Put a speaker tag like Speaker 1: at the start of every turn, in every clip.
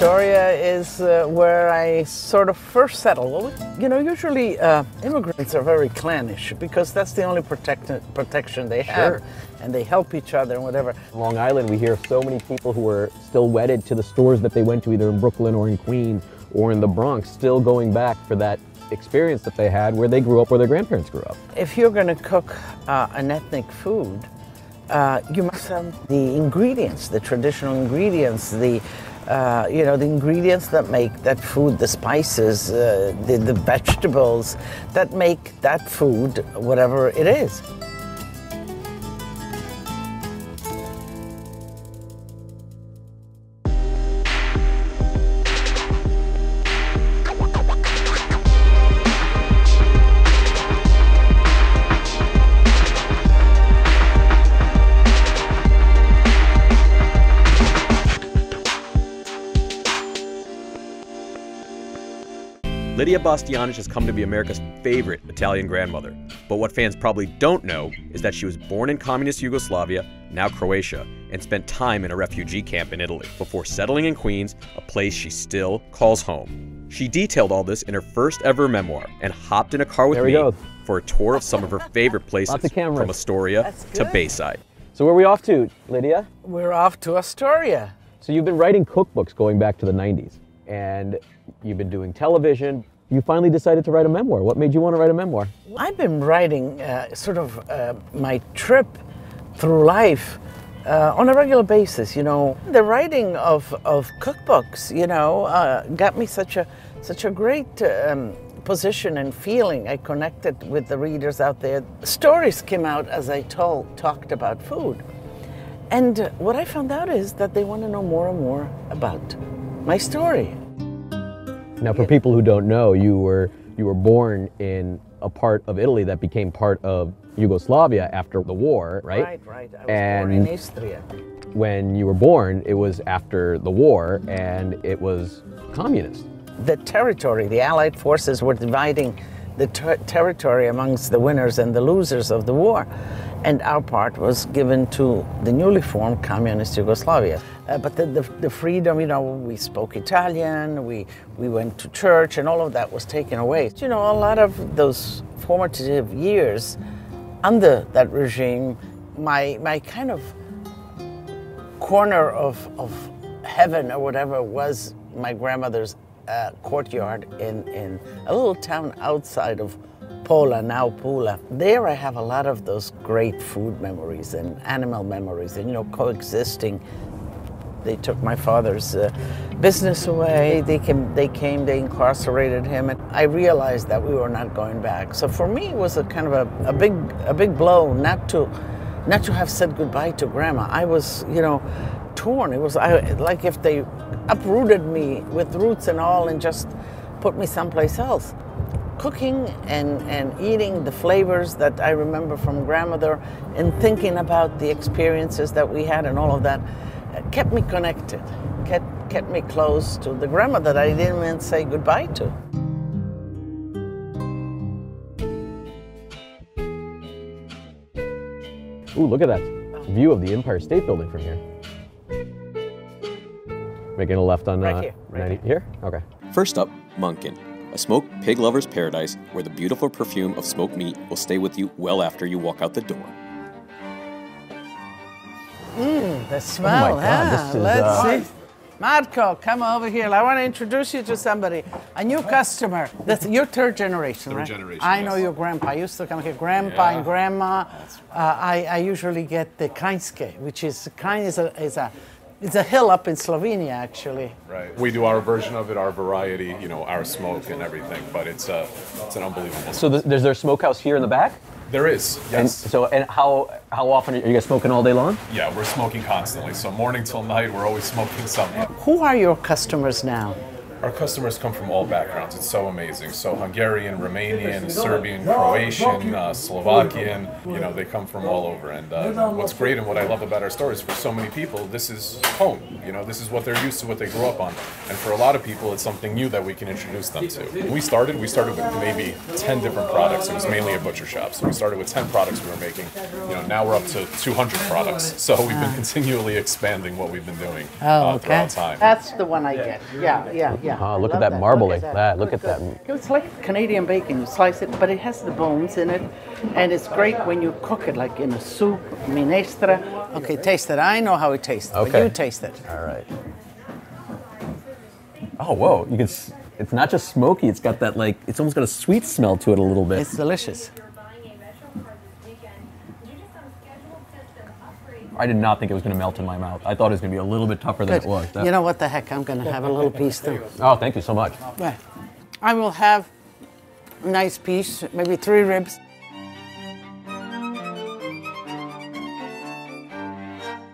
Speaker 1: Astoria is where I sort of first settled. Well, you know, usually immigrants are very clannish because that's the only protection they have. Sure. And they help each other and whatever.
Speaker 2: Long Island, we hear of so many people who are still wedded to the stores that they went to either in Brooklyn or in Queens or in the Bronx, still going back for that experience that they had where they grew up, where their grandparents grew up.
Speaker 1: If you're going to cook an ethnic food, you must have the ingredients, the traditional ingredients, the ingredients that make that food, the spices, the vegetables that make that food whatever it is.
Speaker 3: Lidia Bastianich has come to be America's favorite Italian grandmother. But what fans probably don't know is that she was born in communist Yugoslavia, now Croatia, and spent time in a refugee camp in Italy before settling in Queens, a place she still calls home. She detailed all this in her first ever memoir and hopped in a car with me for a tour of some of her favorite places from Astoria to Bayside.
Speaker 2: So where are we off to, Lidia?
Speaker 1: We're off to Astoria.
Speaker 2: So you've been writing cookbooks going back to the 90s, and you've been doing television. You finally decided to write a memoir. What made you want to write a memoir?
Speaker 1: I've been writing my trip through life on a regular basis, you know. The writing of cookbooks, you know, got me such a great position and feeling. I connected with the readers out there. Stories came out as I talked about food. And what I found out is that they want to know more and more about my story.
Speaker 2: Now, for people who don't know, you were born in a part of Italy that became part of Yugoslavia after the war, right?
Speaker 1: Right. I was born in Istria.
Speaker 2: When you were born, it was after the war, and it was communist.
Speaker 1: The territory, the Allied forces were dividing the territory amongst the winners and the losers of the war. And our part was given to the newly formed communist Yugoslavia. But the freedom, you know, we spoke Italian, we went to church, and all of that was taken away. You know, a lot of those formative years under that regime, my kind of corner of heaven or whatever was my grandmother's courtyard in a little town outside of Pola, now Pula. There I have a lot of those great food memories and animal memories and, you know, coexisting. They took my father's business away. They they incarcerated him, and I realized that we were not going back. So for me, it was a kind of a big blow not to have said goodbye to Grandma. I was, you know, torn. It was like if they uprooted me with roots and all and just put me someplace else. Cooking and eating the flavors that I remember from grandmother and thinking about the experiences that we had and all of that kept me connected, kept me close to the grandma that I didn't even say goodbye to.
Speaker 2: Ooh, look at that view of the Empire State Building from here. Making a left on
Speaker 1: right here.
Speaker 2: 90 here? Okay.
Speaker 3: First up, Munkin, a smoked pig lover's paradise where the beautiful perfume of smoked meat will stay with you well after you walk out the door.
Speaker 1: The smell,
Speaker 2: oh my God, this is,
Speaker 1: let's see. Marco, come over here. I want to introduce you to somebody, a new customer. That's your third generation, right?
Speaker 4: Third generation,
Speaker 1: I know
Speaker 4: yes.
Speaker 1: your grandpa. I used to come here. Grandpa and grandma. I usually get the Kainske, which is it's a hill up in Slovenia, actually.
Speaker 4: Right. We do our version of it, our variety, you know, our smoke and everything, but it's an unbelievable.
Speaker 2: So there's their smokehouse here in the back?
Speaker 4: There is, yes.
Speaker 2: And how often are you guys smoking all day long?
Speaker 4: Yeah, we're smoking constantly. So morning till night, we're always smoking something.
Speaker 1: Who are your customers now?
Speaker 4: Our customers come from all backgrounds. It's so amazing. So Hungarian, Romanian, Serbian, Croatian, Slovakian, you know, they come from all over. And what's great and what I love about our store is for so many people, this is home. You know, this is what they're used to, what they grew up on. And for a lot of people, it's something new that we can introduce them to. When we started with maybe 10 different products. It was mainly a butcher shop. So we started with 10 products we were making. You know, now we're up to 200 products. So we've been continually expanding what we've been doing throughout time.
Speaker 1: That's the one I get. Yeah.
Speaker 2: Oh, look at that marbling. Look at that.
Speaker 1: It's like Canadian bacon. You slice it, but it has the bones in it, and it's great when you cook it, like in a soup, minestra. Okay, taste it. I know how it tastes, but you taste it.
Speaker 2: All right. Oh, whoa! You can. It's not just smoky. It's got that like. It's almost got a sweet smell to it a little bit.
Speaker 1: It's delicious.
Speaker 2: I did not think it was going to melt in my mouth. I thought it was going to be a little bit tougher than it was.
Speaker 1: You know what the heck? I'm going to have a little piece too.
Speaker 2: Oh, thank you so much.
Speaker 1: Right. I will have a nice piece, maybe 3 ribs.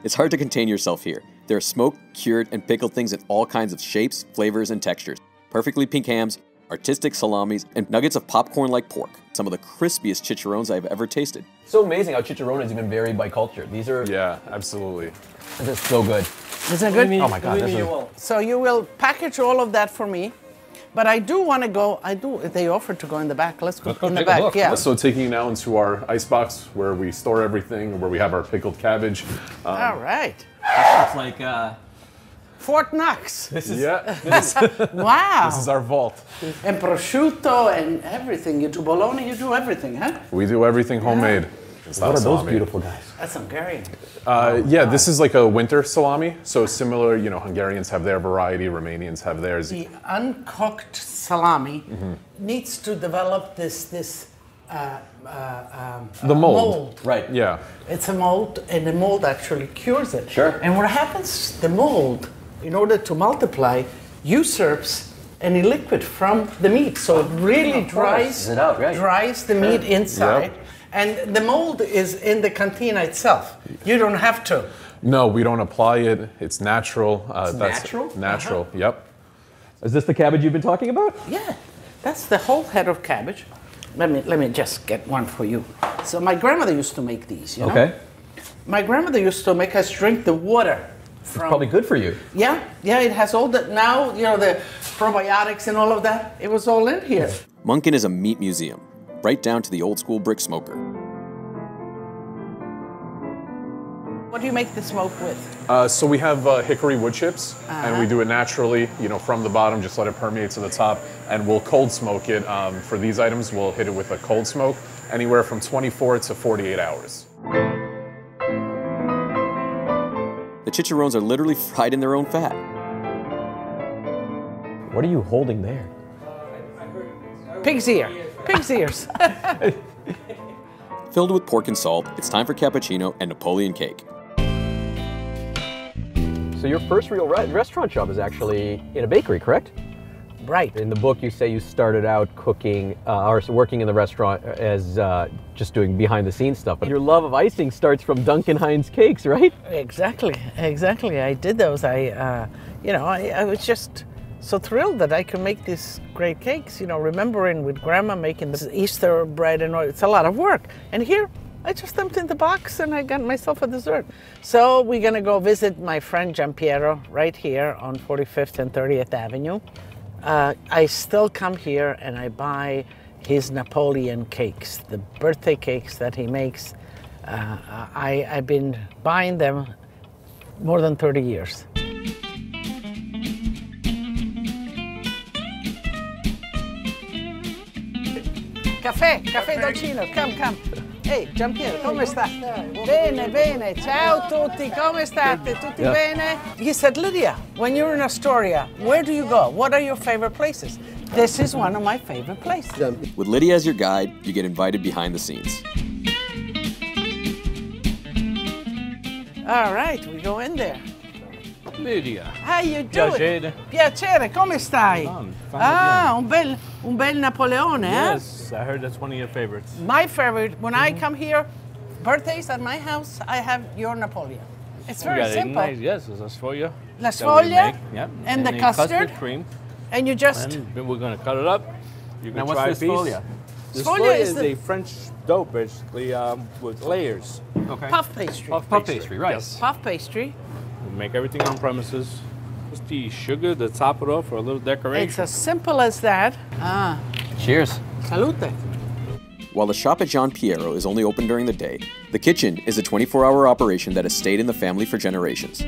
Speaker 3: It's hard to contain yourself here. There are smoked, cured, and pickled things in all kinds of shapes, flavors, and textures. Perfectly pink hams, artistic salamis, and nuggets of popcorn-like pork. Some of the crispiest chicharrones I've ever tasted.
Speaker 2: So amazing how chicharrones even vary by culture. These are...
Speaker 4: Yeah, absolutely.
Speaker 2: This is so good.
Speaker 1: Isn't it good?
Speaker 2: Oh my God, this is...
Speaker 1: So you will package all of that for me, but I do want to go, they offered to go in the back. Let's go in the back,
Speaker 4: Look.
Speaker 1: yeah.
Speaker 4: So taking you now into our ice box where we store everything, where we have our pickled cabbage.
Speaker 1: All right.
Speaker 2: It's like...
Speaker 1: Fort Knox.
Speaker 2: This is...
Speaker 4: Yeah,
Speaker 1: Wow.
Speaker 4: this is our vault.
Speaker 1: And prosciutto and everything. You do bologna, you do everything, huh?
Speaker 4: We do everything homemade.
Speaker 2: What are those beautiful guys?
Speaker 1: That's Hungarian.
Speaker 4: Yeah, this is like a winter salami. So similar, you know, Hungarians have their variety, Romanians have theirs.
Speaker 1: The uncooked salami needs to develop this
Speaker 4: The mold.
Speaker 2: Right.
Speaker 4: Yeah.
Speaker 1: It's a mold, and the mold actually cures it.
Speaker 2: Sure.
Speaker 1: And what happens, the mold, in order to multiply, usurps any liquid from the meat. So it really dries the meat inside.
Speaker 4: Yep.
Speaker 1: And the mold is in the cantina itself. You don't have to.
Speaker 4: No, we don't apply it. It's natural.
Speaker 2: It's natural?
Speaker 4: Natural, yep.
Speaker 2: Is this the cabbage you've been talking about?
Speaker 1: Yeah, that's the whole head of cabbage. Let me just get one for you. So my grandmother used to make these, you know?
Speaker 2: Okay.
Speaker 1: My grandmother used to make us drink the water from...
Speaker 2: Probably good for you.
Speaker 1: Yeah, it has all that now, you know, the probiotics and all of that. It was all in here.
Speaker 3: Munkin is a meat museum, right down to the old school brick smoker.
Speaker 1: What do you make the smoke with?
Speaker 4: So we have hickory wood chips, and we do it naturally, you know, from the bottom, just let it permeate to the top, and we'll cold smoke it. For these items, we'll hit it with a cold smoke, anywhere from 24 to 48 hours.
Speaker 3: The chicharrones are literally fried in their own fat.
Speaker 2: What are you holding there?
Speaker 1: Pig's ear. Pig's ears.
Speaker 3: Filled with pork and salt, it's time for cappuccino and Napoleon cake.
Speaker 2: So your first real restaurant job is actually in a bakery, correct?
Speaker 1: Right.
Speaker 2: In the book, you say you started out cooking or working in the restaurant as just doing behind-the-scenes stuff. But your love of icing starts from Duncan Hines cakes, right?
Speaker 1: Exactly. I did those. I was just so thrilled that I could make these great cakes. You know, remembering with Grandma making the Easter bread and all. It's a lot of work. And here, I just emptied the box and I got myself a dessert. So we're gonna go visit my friend Giampiero right here on 45th and 30th Avenue. I still come here and I buy his Napoleon cakes, the birthday cakes that he makes. I've been buying them more than 30 years. Caffè dolcino, come. Ehi, Giampiero, come sta? Bene, ciao tutti, come state? Tutti bene? He said, Lidia, when you're in Astoria, where do you go? What are your favorite places? This is one of my favorite places.
Speaker 3: With Lidia as your guide, you get invited behind the scenes.
Speaker 1: All right, we go in there.
Speaker 5: Lidia.
Speaker 1: How you doing?
Speaker 5: Piacere.
Speaker 1: Piacere, come stai? Un bel Napoleone, eh?
Speaker 5: Yes, I heard that's one of your favorites.
Speaker 1: My favorite, when I come here, birthdays at my house, I have your Napoleon. It's very simple.
Speaker 5: Nice, yes, it's a sfoglia.
Speaker 1: La sfoglia
Speaker 5: yeah.
Speaker 1: and the custard.
Speaker 5: cream.
Speaker 1: And you just...
Speaker 5: And we're going to cut it up. You can
Speaker 2: Now,
Speaker 5: try
Speaker 2: what's
Speaker 5: a
Speaker 2: this
Speaker 5: piece.
Speaker 2: folia?
Speaker 5: This
Speaker 1: Folia
Speaker 5: folia
Speaker 1: is
Speaker 5: is
Speaker 1: the-
Speaker 5: a French dough, basically, with layers.
Speaker 2: Okay.
Speaker 1: puff pastry.
Speaker 2: Puff pastry, right.
Speaker 5: Yes.
Speaker 1: Puff pastry.
Speaker 5: We make everything on premises. Just the sugar to top it off for a little decoration.
Speaker 1: It's as simple as that. Ah,
Speaker 2: Cheers.
Speaker 1: salute.
Speaker 3: While the shop at Gian Piero is only open during the day, the kitchen is a 24-hour operation that has stayed in the family for generations.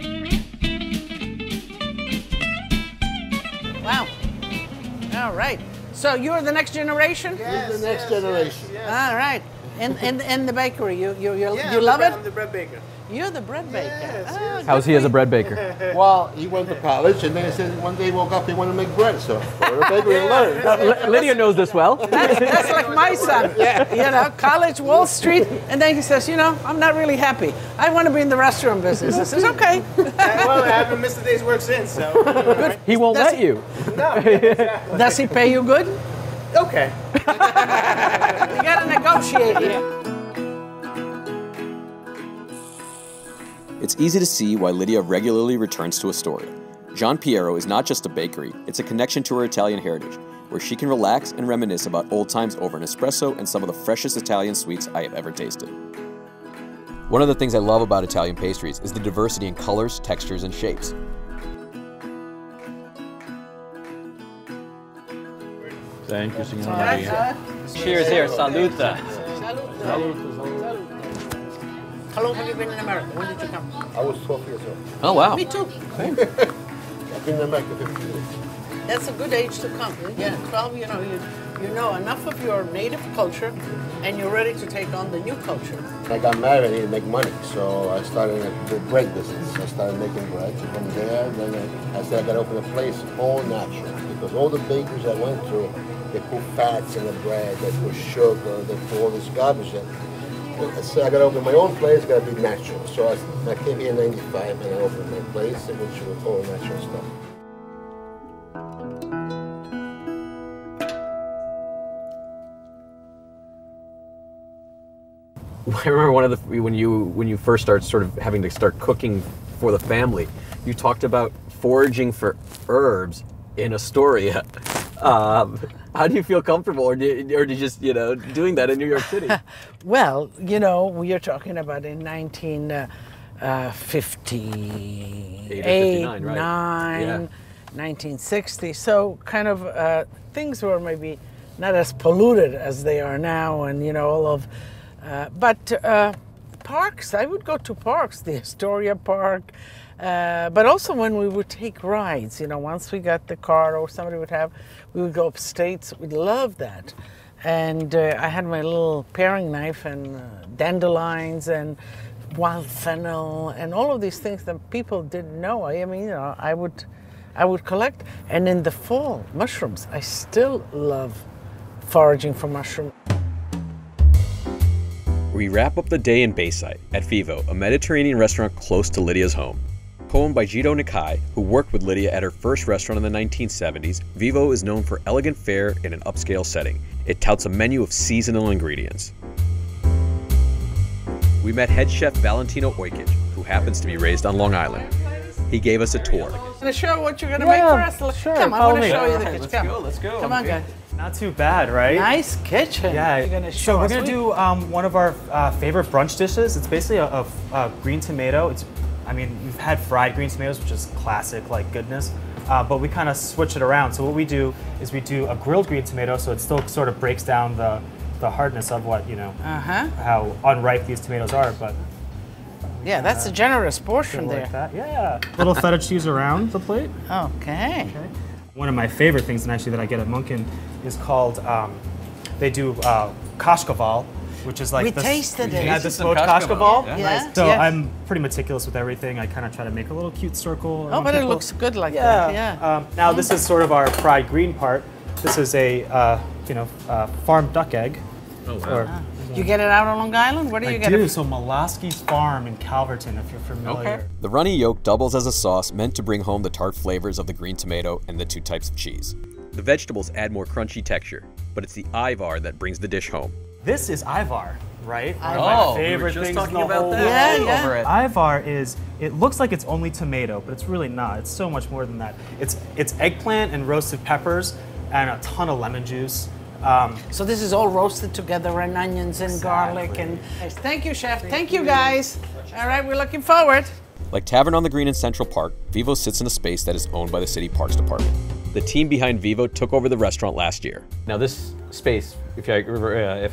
Speaker 1: Wow. All right. So you're the next generation?
Speaker 6: Yes, the next generation.
Speaker 1: All right. In the bakery, you
Speaker 6: Yeah,
Speaker 1: love it?
Speaker 6: I'm the bread baker.
Speaker 1: You're the bread baker.
Speaker 6: Yes,
Speaker 1: Ah,
Speaker 6: yes.
Speaker 2: How's he as a bread baker?
Speaker 6: Well, he went to college, and then he said one day he woke up, he wanted to make bread, so go to the bakery and learn.
Speaker 2: Lydia knows this well.
Speaker 1: That's like my son. You know, college, Wall Street, and then he says, you know, I'm not really happy. I want to be in the restaurant business. I says, okay.
Speaker 6: Well, I haven't missed a day's work since, so.
Speaker 2: He won't
Speaker 1: That's-
Speaker 2: let you.
Speaker 6: No, exactly.
Speaker 1: Does he pay you good?
Speaker 6: Okay.
Speaker 1: You got to negotiate here.
Speaker 3: It's easy to see why Lidia regularly returns to Astoria. Gian Piero is not just a bakery, it's a connection to her Italian heritage, where she can relax and reminisce about old times over an espresso and some of the freshest Italian sweets I have ever tasted. One of the things I love about Italian pastries is the diversity in colors, textures, and shapes.
Speaker 5: Thank you, Signor Maria.
Speaker 2: Cheers here. Saluta.
Speaker 1: How long have you been in America? When did you come?
Speaker 6: I was 12 years old.
Speaker 2: Oh, wow.
Speaker 1: Me too.
Speaker 6: I've been in America 15 years.
Speaker 1: That's a good age to come. Yeah, 12, you know enough of your native culture and you're ready to take on the new culture.
Speaker 6: I got married, I needed to make money, so I started the bread business. I started making bread. From there, then I said I got to open a place all natural, because all the bakeries I went through, they put fats in the bread, they put sugar, they put all this garbage in. I said I got to open my own place, got to be natural. So I came here in '95 and I opened my place, which was all natural stuff.
Speaker 2: I remember one of the when you first started sort of having to start cooking for the family, you talked about foraging for herbs in Astoria. How do you feel comfortable, or do you just doing that in New York City?
Speaker 1: Well, we are talking about in 1958,
Speaker 2: 59, right?
Speaker 1: 1960. So kind of things were maybe not as polluted as they are now, and all of. But parks, I would go to parks, the Astoria Park, but also when we would take rides, once we got the car or somebody would have, we would go upstate. We'd love that. And I had my little paring knife and dandelions and wild fennel and all of these things that people didn't know. I mean, I would collect. And in the fall, mushrooms. I still love foraging for mushrooms.
Speaker 3: We wrap up the day in Bayside at Vivo, a Mediterranean restaurant close to Lidia's home. Co-owned by Gito Nikai, who worked with Lidia at her first restaurant in the 1970s, Vivo is known for elegant fare in an upscale setting. It touts a menu of seasonal ingredients. We met head chef Valentino Ojkic, who happens to be raised on Long Island. He gave us a tour.
Speaker 1: Want to show what you're going to make for us?
Speaker 2: Sure,
Speaker 1: Come, I
Speaker 2: follow
Speaker 1: want to
Speaker 2: me.
Speaker 1: show you the
Speaker 2: All right,
Speaker 1: kitchen.
Speaker 2: let's go.
Speaker 1: Come on, guys.
Speaker 7: Not too bad, right?
Speaker 1: Nice kitchen.
Speaker 7: Yeah.
Speaker 1: You're gonna
Speaker 7: So
Speaker 1: show
Speaker 7: we're
Speaker 1: us
Speaker 7: gonna do one of our favorite brunch dishes. It's basically a green tomato. You've had fried green tomatoes, which is classic, like goodness. But we kind of switch it around. So what we do is we do a grilled green tomato, so it still sort of breaks down the hardness of what how unripe these tomatoes are. But
Speaker 1: Yeah, that's a generous portion there.
Speaker 7: like that, yeah. Little feta cheese around the plate.
Speaker 1: Okay.
Speaker 7: One of my favorite things, and actually that I get at Munkin, is called, they do kashkaval, which is like
Speaker 1: We tasted it.
Speaker 7: Yeah, the
Speaker 2: Tasted some
Speaker 7: smoked
Speaker 2: kashkaval,
Speaker 7: kashkaval.
Speaker 1: Yeah.
Speaker 7: So
Speaker 1: yes.
Speaker 7: I'm pretty meticulous with everything. I kind of try to make a little cute circle.
Speaker 1: Oh, but it looks good like that. Yeah.
Speaker 7: Now this is sort of our fried green part. This is a farm duck egg.
Speaker 2: Oh, wow.
Speaker 1: You get it out on Long Island? Where do you
Speaker 7: I
Speaker 1: get
Speaker 7: do.
Speaker 1: it?
Speaker 7: So Molaski's Farm in Calverton, if you're familiar.
Speaker 2: Okay.
Speaker 3: The runny yolk doubles as a sauce meant to bring home the tart flavors of the green tomato and the two types of cheese. The vegetables add more crunchy texture, but it's the ivar that brings the dish home.
Speaker 7: This is Ivar. Right? One
Speaker 2: Oh,
Speaker 7: of my
Speaker 2: we were
Speaker 7: favorite
Speaker 2: just
Speaker 7: things
Speaker 2: talking
Speaker 7: in the
Speaker 2: about
Speaker 7: whole
Speaker 2: that.
Speaker 7: world.
Speaker 1: Yeah,
Speaker 2: Over it.
Speaker 7: Ivar is, it looks like it's only tomato, but it's really not. It's so much more than that. It's eggplant and roasted peppers and a ton of lemon juice.
Speaker 1: So this is all roasted together, and onions and garlic. And thank you, chef. Thank you, guys. All right, we're looking forward.
Speaker 3: Like Tavern on the Green in Central Park, Vivo sits in a space that is owned by the City Parks Department. The team behind Vivo took over the restaurant last year.
Speaker 2: Now this space, if I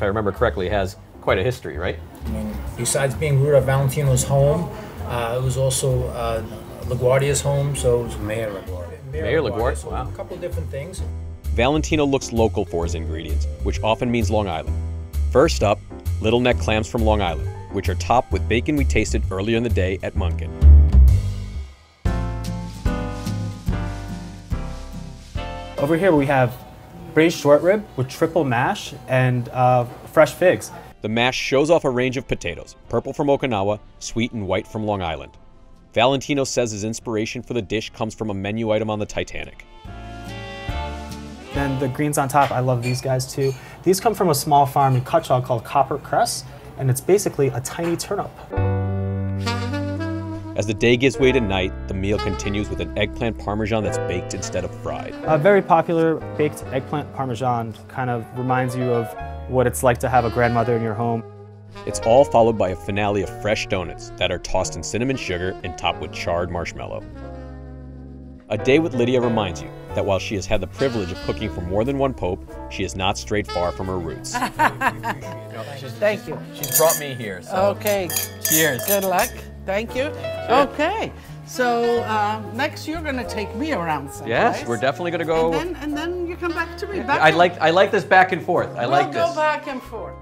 Speaker 2: remember correctly, has quite a history, right?
Speaker 8: I mean, besides being Ruta Valentino's home, it was also LaGuardia's home, so it was Mayor LaGuardia.
Speaker 2: Mayor LaGuardia,
Speaker 8: so
Speaker 2: wow.
Speaker 8: A couple of different things.
Speaker 3: Valentino looks local for his ingredients, which often means Long Island. First up, little neck clams from Long Island, which are topped with bacon we tasted earlier in the day at Munkin.
Speaker 7: Over here we have braised short rib with triple mash and fresh figs.
Speaker 3: The mash shows off a range of potatoes, purple from Okinawa, sweet and white from Long Island. Valentino says his inspiration for the dish comes from a menu item on the Titanic.
Speaker 7: And the greens on top, I love these guys too. These come from a small farm in Cutchogue called Copper Cress, and it's basically a tiny turnip.
Speaker 3: As the day gives way to night, the meal continues with an eggplant parmesan that's baked instead of fried.
Speaker 7: A very popular baked eggplant parmesan kind of reminds you of what it's like to have a grandmother in your home.
Speaker 3: It's all followed by a finale of fresh donuts that are tossed in cinnamon sugar and topped with charred marshmallow. A day with Lidia reminds you that while she has had the privilege of cooking for more than one pope, she has not strayed far from her roots.
Speaker 1: Thank you.
Speaker 2: She's brought me here, so
Speaker 1: Okay.
Speaker 2: cheers.
Speaker 1: Good luck. Thank you. Okay. So next you're gonna take me around someplace.
Speaker 2: Yes, we're definitely gonna go.
Speaker 1: And then you come back to me.
Speaker 2: I like this back and forth. I like
Speaker 1: We'll
Speaker 2: this.
Speaker 1: go back and forth.